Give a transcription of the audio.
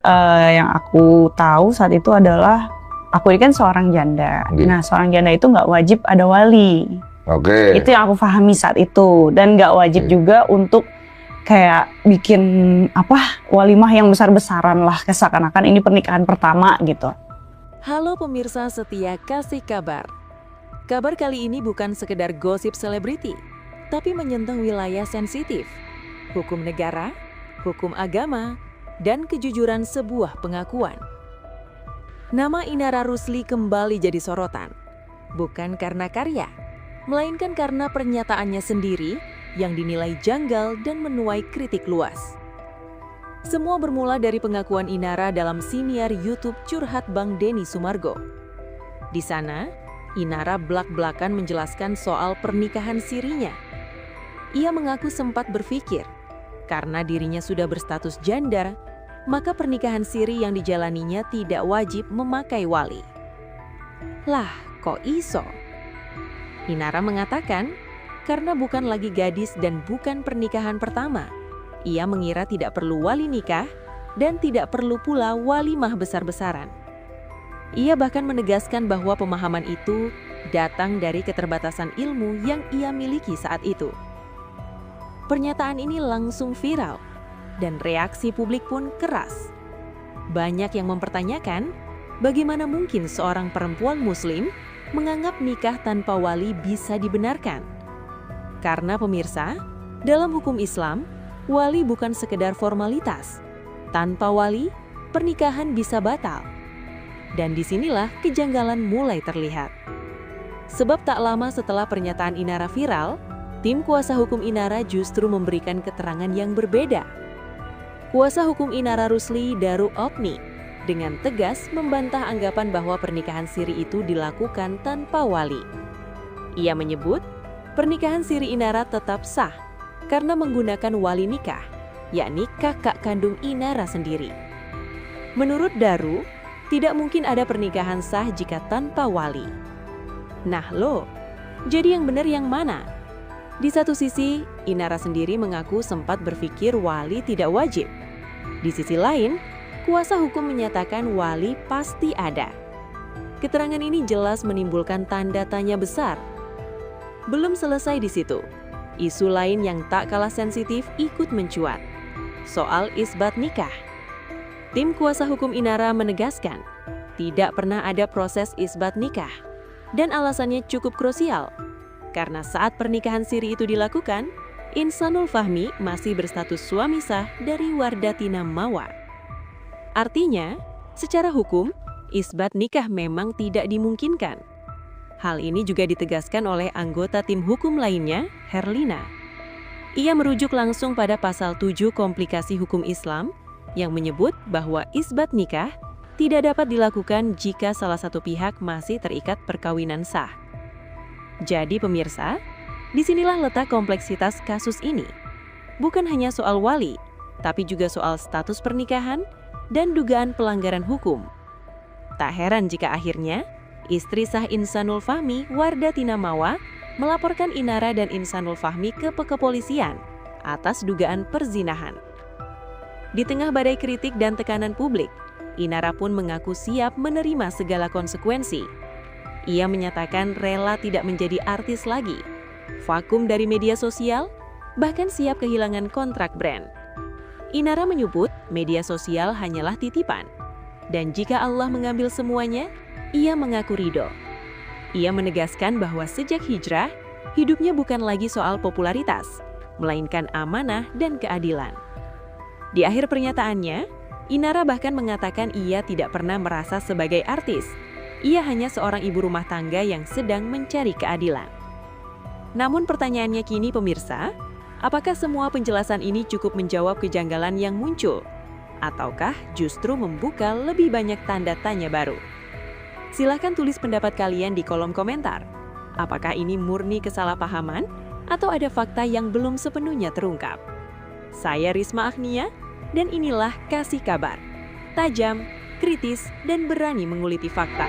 Yang aku tahu saat itu adalah aku ini kan seorang janda. Nah, seorang janda itu nggak wajib ada wali. Itu yang aku pahami saat itu. Dan nggak wajib juga untuk kayak bikin walimah yang besar-besaran lah, seakan-akan ini pernikahan pertama gitu. Halo pemirsa setia Kasih Kabar. Kabar kali ini bukan sekedar gosip selebriti, tapi menyentuh wilayah sensitif, hukum negara, hukum agama, dan kejujuran sebuah pengakuan. Nama Inara Rusli kembali jadi sorotan, bukan karena karya, melainkan karena pernyataannya sendiri yang dinilai janggal dan menuai kritik luas. Semua bermula dari pengakuan Inara dalam siniar YouTube Curhat Bang Denny Sumargo. Di sana, Inara blak-blakan menjelaskan soal pernikahan sirinya. Ia mengaku sempat berpikir, karena dirinya sudah berstatus janda, maka pernikahan siri yang dijalaninya tidak wajib memakai wali. Lah, kok iso? Inara mengatakan, karena bukan lagi gadis dan bukan pernikahan pertama, ia mengira tidak perlu wali nikah dan tidak perlu pula walimah besar-besaran. Ia bahkan menegaskan bahwa pemahaman itu datang dari keterbatasan ilmu yang ia miliki saat itu. Pernyataan ini langsung viral dan reaksi publik pun keras. Banyak yang mempertanyakan bagaimana mungkin seorang perempuan muslim menganggap nikah tanpa wali bisa dibenarkan. Karena pemirsa, dalam hukum Islam, wali bukan sekedar formalitas. Tanpa wali, pernikahan bisa batal. Dan disinilah kejanggalan mulai terlihat. Sebab tak lama setelah pernyataan Inara viral, tim kuasa hukum Inara justru memberikan keterangan yang berbeda. Kuasa hukum Inara Rusli, Daru Opni, dengan tegas membantah anggapan bahwa pernikahan siri itu dilakukan tanpa wali. Ia menyebut, pernikahan siri Inara tetap sah karena menggunakan wali nikah, yakni kakak kandung Inara sendiri. Menurut Daru, tidak mungkin ada pernikahan sah jika tanpa wali. Nah loh, jadi yang benar yang mana? Di satu sisi, Inara sendiri mengaku sempat berpikir wali tidak wajib. Di sisi lain, kuasa hukum menyatakan wali pasti ada. Keterangan ini jelas menimbulkan tanda tanya besar. Belum selesai di situ, isu lain yang tak kalah sensitif ikut mencuat. Soal isbat nikah. Tim kuasa hukum Inara menegaskan, tidak pernah ada proses isbat nikah. Dan alasannya cukup krusial. Karena saat pernikahan siri itu dilakukan, Insanul Fahmi masih berstatus suami sah dari Wardatina Mawar. Artinya, secara hukum, isbat nikah memang tidak dimungkinkan. Hal ini juga ditegaskan oleh anggota tim hukum lainnya, Herlina. Ia merujuk langsung pada pasal 7 komplikasi hukum Islam yang menyebut bahwa isbat nikah tidak dapat dilakukan jika salah satu pihak masih terikat perkawinan sah. Jadi pemirsa, disinilah letak kompleksitas kasus ini. Bukan hanya soal wali, tapi juga soal status pernikahan dan dugaan pelanggaran hukum. Tak heran jika akhirnya, istri sah Insanul Fahmi, Wardatina Mawa, melaporkan Inara dan Insanul Fahmi ke kepolisian atas dugaan perzinahan. Di tengah badai kritik dan tekanan publik, Inara pun mengaku siap menerima segala konsekuensi. Ia menyatakan rela tidak menjadi artis lagi, vakum dari media sosial, bahkan siap kehilangan kontrak brand. Inara menyebut media sosial hanyalah titipan, dan jika Allah mengambil semuanya, ia mengaku ridho. Ia menegaskan bahwa sejak hijrah, hidupnya bukan lagi soal popularitas, melainkan amanah dan keadilan. Di akhir pernyataannya, Inara bahkan mengatakan ia tidak pernah merasa sebagai artis. Ia hanya seorang ibu rumah tangga yang sedang mencari keadilan. Namun pertanyaannya kini pemirsa, apakah semua penjelasan ini cukup menjawab kejanggalan yang muncul? Ataukah justru membuka lebih banyak tanda tanya baru? Silahkan tulis pendapat kalian di kolom komentar. Apakah ini murni kesalahpahaman atau ada fakta yang belum sepenuhnya terungkap? Saya Risma Agnia, dan inilah Kasih Kabar. Tajam, kritis, dan berani menguliti fakta.